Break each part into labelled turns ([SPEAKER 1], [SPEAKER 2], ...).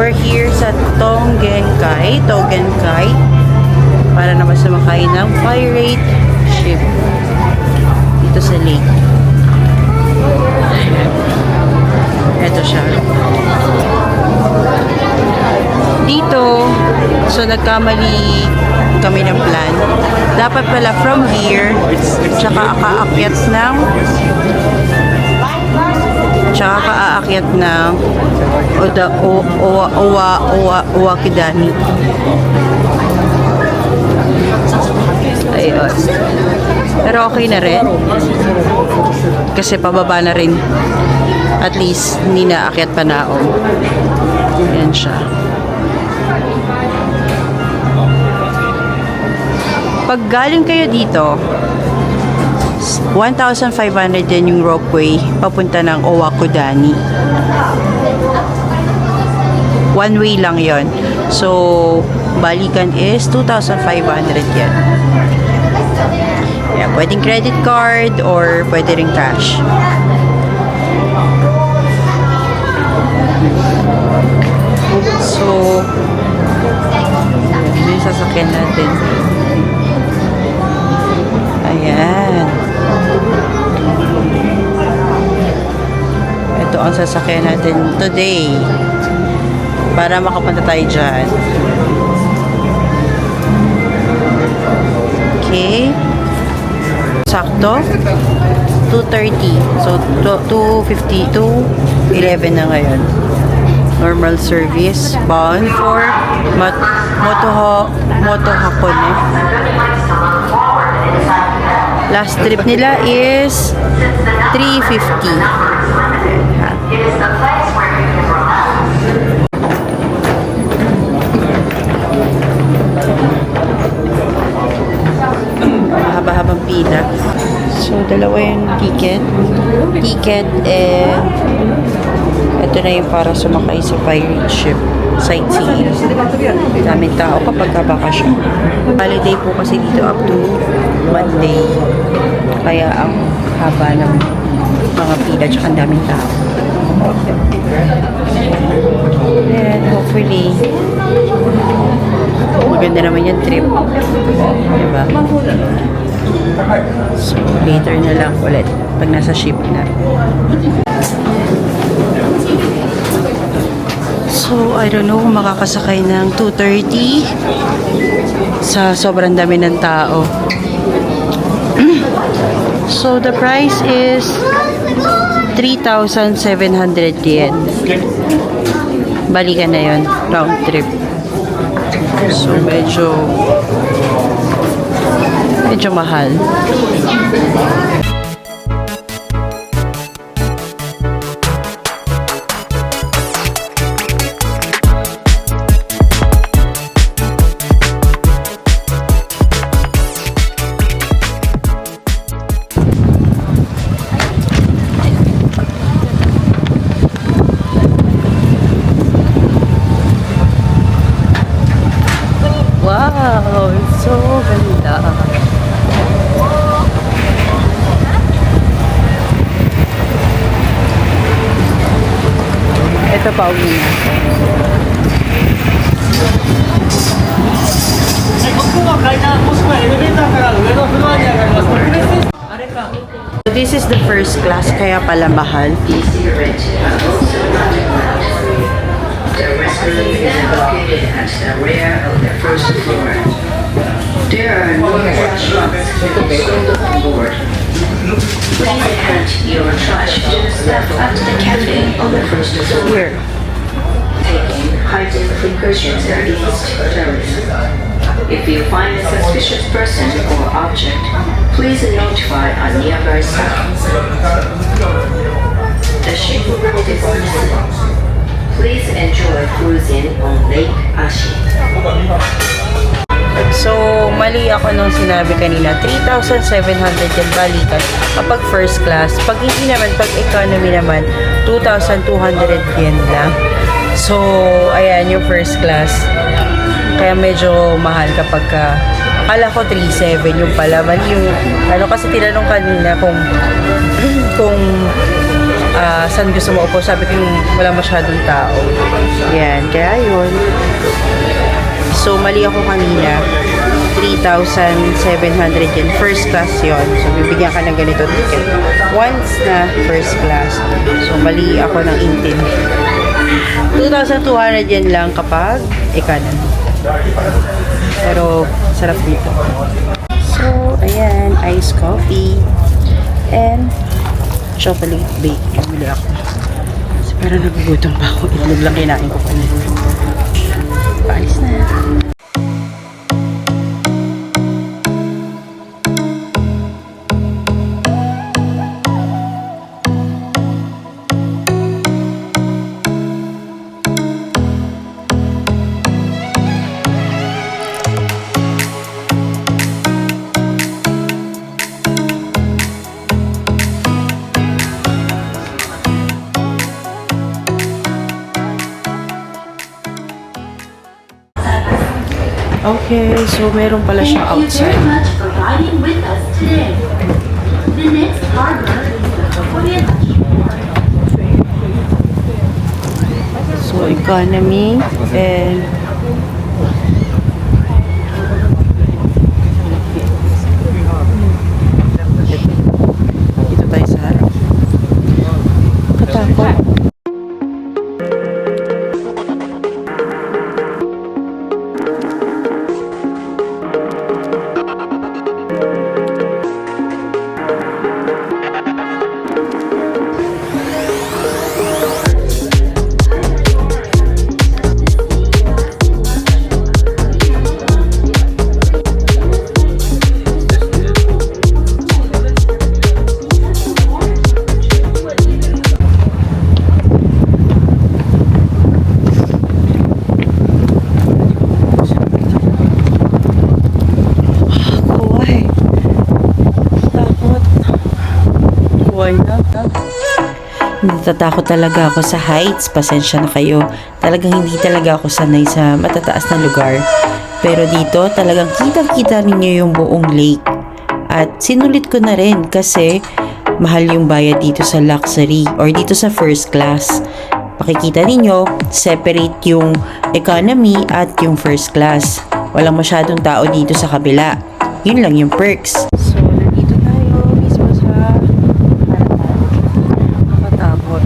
[SPEAKER 1] we're here sa Togenkai para naman sumakay ng pirate ship dito sa lake. Ito siya. Dito, so nagkamali kami ng plan. Dapat pala from here, tsaka aakyat ng Owakidani. Ayun. Pero okay na rin. Kasi pababa na rin. At least, hindi na aakyat pa naong. Ayan siya. Pag galing kayo dito, 1,500 din yung ropeway papunta ng Owakudani. One way lang yon. So, balikan is 2,500 yan. Yeah, pwedeng credit card or pwede rin cash. So, yun yung sasakyan natin. Ayan. Ito ang sasakyan natin today para makapunta tayo dyan. Okay. Sakto. 2:30. So, 2:50, 2:11 na ngayon. Normal service. Bound for Moto Hakone. Last trip nila is 350. Mahaba-habang pila. So, dalawa yung ticket. And ito na yung para sumakay sa pirate ship. Sightseeing. Daming tao kapag kabakasyon. Holiday po kasi dito up to Monday. Kaya ang haba ng mga pila tsaka ang daming tao. And hopefully maganda naman yung trip. Diba? So later na lang ulit pag nasa ship na. So, I don't know kung makakasakay ng 2:30 sa sobrang dami ng tao. So, the price is 3,700 yen. Balikan na yun, round trip. So, medyo mahal. Wow, it's so ganda. Ito pa uwi na. This is the first class, kaya pala mahal.
[SPEAKER 2] The restroom is located at the rear of the first floor. There are no washrooms installed on board. Please hand your trash to the staff at the cafe on the first floor.
[SPEAKER 1] Here.
[SPEAKER 2] Taking hygiene precautions against terrorism. If you find a suspicious person or object, please notify a nearby staff. The ship will depart soon. Please enjoy cruising on Lake Ashi.
[SPEAKER 1] So, mali ako nung sinabi kanina. 3,700 yan balikan kapag first class. Pag hindi naman, pag economy naman, 2,200 yen lang. So, ayan yung first class. Kaya medyo mahal kapag akala ko 3,700 yung pala. Mali yung, ano kasi tinanong kanina kung saan gusto mo upo. Sabi ko yung wala masyadong tao. Yan, kaya yun. So, mali ako kanina. 3,700 yan. First class yon. So, bibigyan ka ng ganito ticket. Once na first class. So, mali ako ng intin. 2,200 yan lang kapag economy. Pero, sarap dito. So, ayan. Iced coffee. And, chocolate bake. Bumili ako. Kasi parang nagugutom pa ako. Itlog lang kinain ko pa na. Paalis na. Okay, so meron pala siya outside.
[SPEAKER 3] Thank you very much for riding with us today. The next harbor is Korea.
[SPEAKER 1] So, economy and dito tayo sa harap. Katakot. Natatakot talaga ako sa heights. Pasensya na kayo. Talagang hindi talaga ako sanay sa matataas na lugar. Pero dito talagang kitang-kita ninyo yung buong lake. At sinulit ko na rin kasi mahal yung bayad dito sa luxury or dito sa first class. Makikita ninyo, separate yung economy at yung first class. Walang masyadong tao dito sa kabila. Yun lang yung perks. So, nandito tayo mismo sa nakatakot.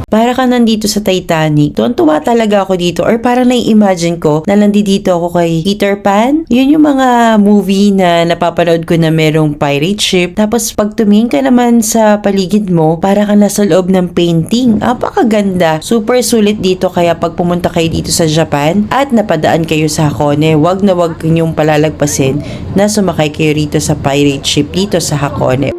[SPEAKER 1] Para ka nandito sa Titanic. Tuwan-tuwa talaga ako dito or parang nai-imagine ko na nandito ako kay Peter Pan. Yun yung mga movie na napapanood ko na merong pirate ship. Tapos pag tumingin ka naman sa paligid mo, para ka nasa loob ng painting. Apakaganda. Super sulit dito kaya pag pumunta kayo dito sa Japan at napadaan kayo sa Hakone, wag na wag niyong palalagpasin na sumakay kayo rito sa pirate ship dito sa Hakone.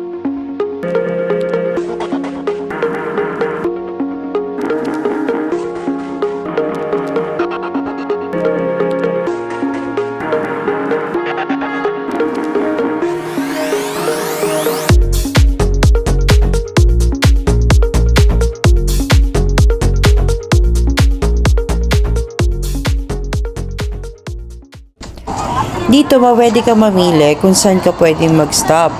[SPEAKER 1] Dito pwede ka mamili kung saan ka pwedeng mag-stop.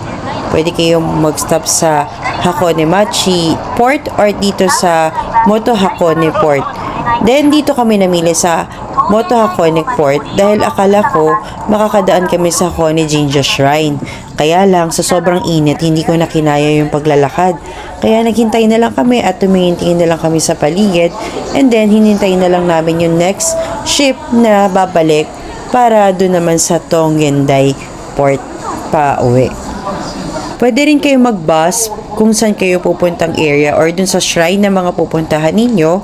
[SPEAKER 1] Pwede kayong mag-stop sa Hakone Machi Port or dito sa Moto Hakone Port. Then dito kami namili sa Moto Hakone Port dahil akala ko makakadaan kami sa Hakone Jinja Shrine. Kaya lang sa sobrang init hindi ko na kinaya yung paglalakad. Kaya naghintay na lang kami at tumingin-tingin na lang kami sa paligid and then hinintay na lang namin yung next ship na babalik para doon naman sa Tongyenday Port pa uwi. Pwede rin kayo mag-bus kung saan kayo pupuntang area or dun sa shrine na mga pupuntahan ninyo.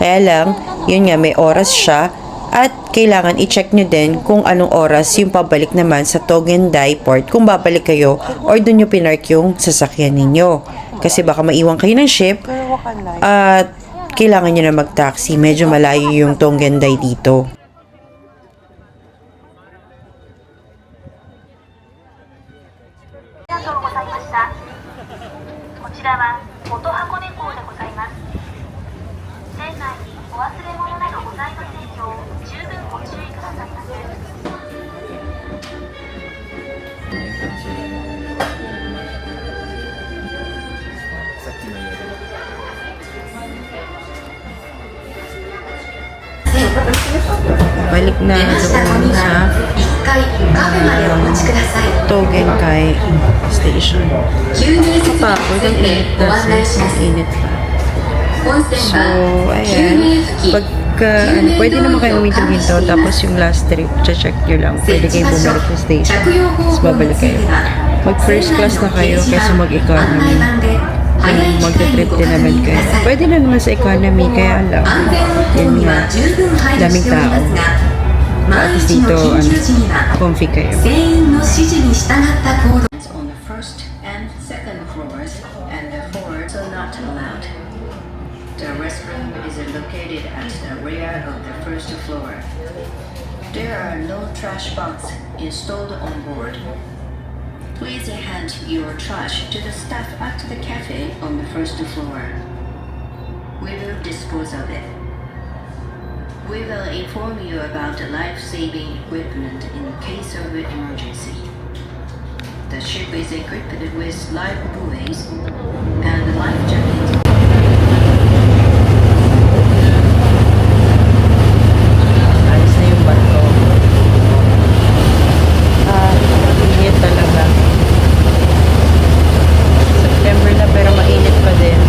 [SPEAKER 1] Kaya lang, yun nga, may oras siya at kailangan i-check nyo din kung anong oras yung pabalik naman sa Tongyenday Port kung babalik kayo or dun nyo pinark yung sasakyan ninyo. Kasi baka maiwan kayo ng ship at kailangan nyo na mag-taxi. Medyo malayo yung Tongyenday dito.
[SPEAKER 3] ありがとうございました。こちらは元箱根港でございます。船内にお忘れ物などございませんよう十分ご注意くださいませ。
[SPEAKER 4] さっきの家で
[SPEAKER 1] Balik na doon sa
[SPEAKER 4] 1階カフェまでお待ちください。
[SPEAKER 1] Togenkai Station.
[SPEAKER 4] 急に接
[SPEAKER 1] Pa,
[SPEAKER 4] 続
[SPEAKER 1] pwedeng
[SPEAKER 4] で
[SPEAKER 1] init
[SPEAKER 4] ご
[SPEAKER 1] na
[SPEAKER 4] 案内します。
[SPEAKER 1] init pa.
[SPEAKER 4] 温泉
[SPEAKER 1] So,
[SPEAKER 4] は救
[SPEAKER 1] ayan.
[SPEAKER 4] 命浮き、
[SPEAKER 1] Pagka, pwede naman kayo umitin-ginto. Tapos yung last trip, check nyo lang. Pwede kayo bumalik sa station.
[SPEAKER 4] 着用方
[SPEAKER 1] Tapos
[SPEAKER 4] 法に
[SPEAKER 1] babalik
[SPEAKER 4] つい
[SPEAKER 1] kayo.
[SPEAKER 4] ては
[SPEAKER 1] Mag first class na kayo kaysa mag
[SPEAKER 4] 案
[SPEAKER 1] economy.
[SPEAKER 4] 内板で早い
[SPEAKER 1] Kung
[SPEAKER 4] 機会に
[SPEAKER 1] magte-trip
[SPEAKER 4] ご
[SPEAKER 1] din
[SPEAKER 4] 確
[SPEAKER 1] naman
[SPEAKER 4] 認く
[SPEAKER 1] kayo.
[SPEAKER 4] ださい。
[SPEAKER 1] Pwede na naman sa economy, kaya lang.
[SPEAKER 4] 安全運行には十分配慮しておりますが、万一の緊急時には
[SPEAKER 1] Comfy kayo.
[SPEAKER 4] 全員の指示に従った行動
[SPEAKER 2] On the first and second floors, and the floors are not allowed. The restroom is located at the rear of the first floor. There are no trash box installed on board. Please hand your trash to the staff at the cafe on the first floor. We will dispose of it. We will inform you about life-saving equipment in case of emergency. The ship is equipped with life buoys and life jackets.
[SPEAKER 1] Ayos na yung barko. Init talaga. September na pero mainit pa din.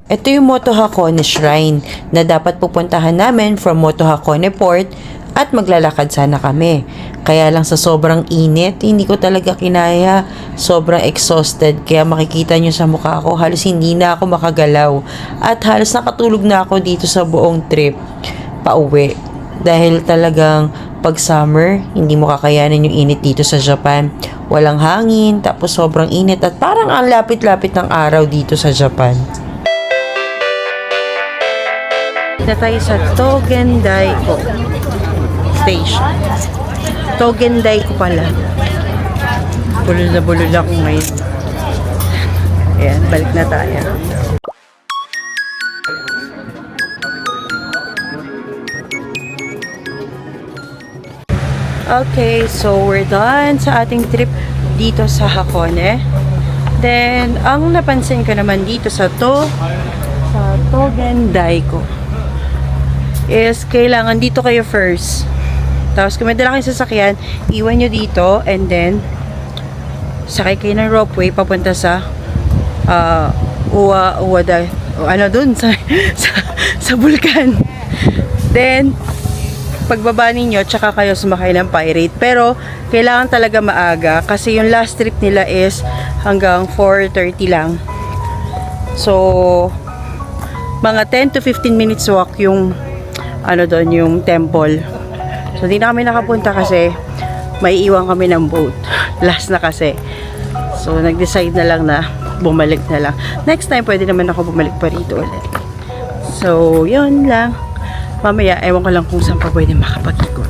[SPEAKER 1] Ito yung Moto Hakone Shrine na dapat pupuntahan namin from Moto Hakone Port at maglalakad sana kami. Kaya lang sa sobrang init, hindi ko talaga kinaya. Sobrang exhausted. Kaya makikita nyo sa mukha ko, halos hindi na ako makagalaw. At halos nakatulog na ako dito sa buong trip pauwi. Dahil talagang pag summer, hindi mo kakayanin yung init dito sa Japan. Walang hangin, tapos sobrang init at parang ang lapit-lapit ng araw dito sa Japan. Na tayo sa Togendaiko Station. Togendaiko pala. Bulol na bulol ako ngayon. Ayan, balik na tayo. Okay, so we're done sa ating trip dito sa Hakone. Then, ang napansin ko naman dito sa Togendaiko is kailangan dito kayo first. Tapos kung may dala kayong sasakyan, iwan nyo dito and then sakay kayo ng ropeway papunta sa ano dun sa bulkan. Then pagbaba ninyo, tsaka kayo sumakay ng pirate. Pero, kailangan talaga maaga kasi yung last trip nila is hanggang 4:30 lang. So, mga 10 to 15 minutes walk yung ano doon, yung temple. So, di na kami nakapunta kasi may iwan kami ng boat. Last na kasi. So, nag-decide na lang na bumalik na lang. Next time, pwede naman ako bumalik pa rito ulit. So, yun lang. Mamaya, ewan ko lang kung saan pa pwede makapag-ikot.